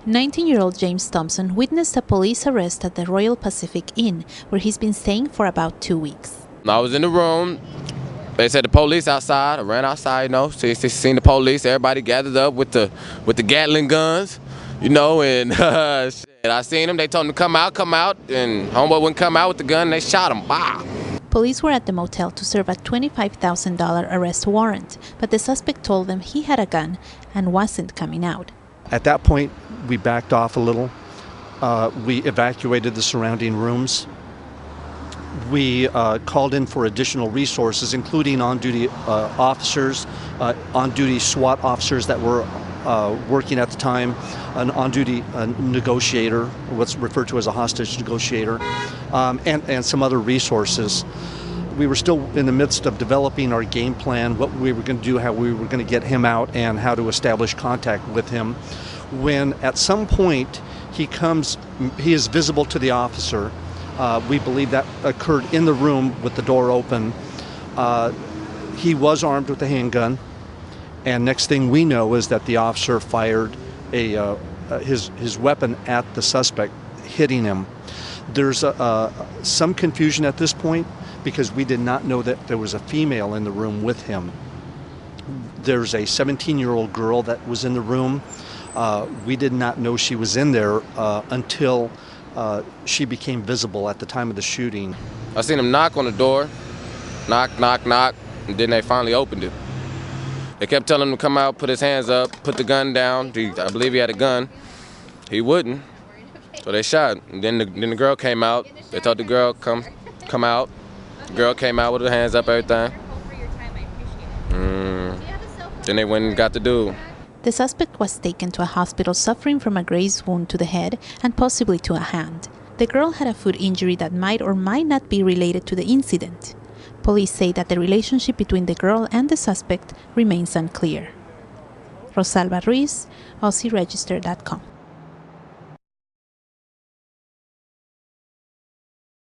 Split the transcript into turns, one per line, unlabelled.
19-year-old James Thompson witnessed a police arrest at the Royal Pacific Inn, where he's been staying for about 2 weeks.
I was in the room. They said the police outside. I ran outside, seen the police. Everybody gathered up with the Gatling guns, and I seen them. They told them to come out, and homeboy wouldn't come out with the gun. They shot him. Bah!
Police were at the motel to serve a $25,000 arrest warrant, but the suspect told them he had a gun and wasn't coming out.
At that point, we backed off a little. We evacuated the surrounding rooms. We called in for additional resources, including on-duty officers, on-duty SWAT officers that were working at the time, an on-duty negotiator, what's referred to as a hostage negotiator, and some other resources. We were still in the midst of developing our game plan, what we were going to do, how we were going to get him out, and how to establish contact with him. When at some point he is visible to the officer. We believe that occurred in the room with the door open. He was armed with a handgun, and next thing we know is that the officer fired his weapon at the suspect, hitting him. There's some confusion at this point because we did not know that there was a female in the room with him. There's a 17-year-old girl that was in the room. We did not know she was in there until she became visible at the time of the shooting.
I seen him knock on the door, knock, knock, knock, and then they finally opened it. They kept telling him to come out, put his hands up, put the gun down. I believe he had a gun. He wouldn't, so they shot. And then the girl came out. They told the girl come out. The girl came out with her hands up, everything. Then they went and got the dude.
The suspect was taken to a hospital suffering from a graze wound to the head and possibly to a hand. The girl had a foot injury that might or might not be related to the incident. Police say that the relationship between the girl and the suspect remains unclear. Rosalba Ruiz, AussieRegister.com.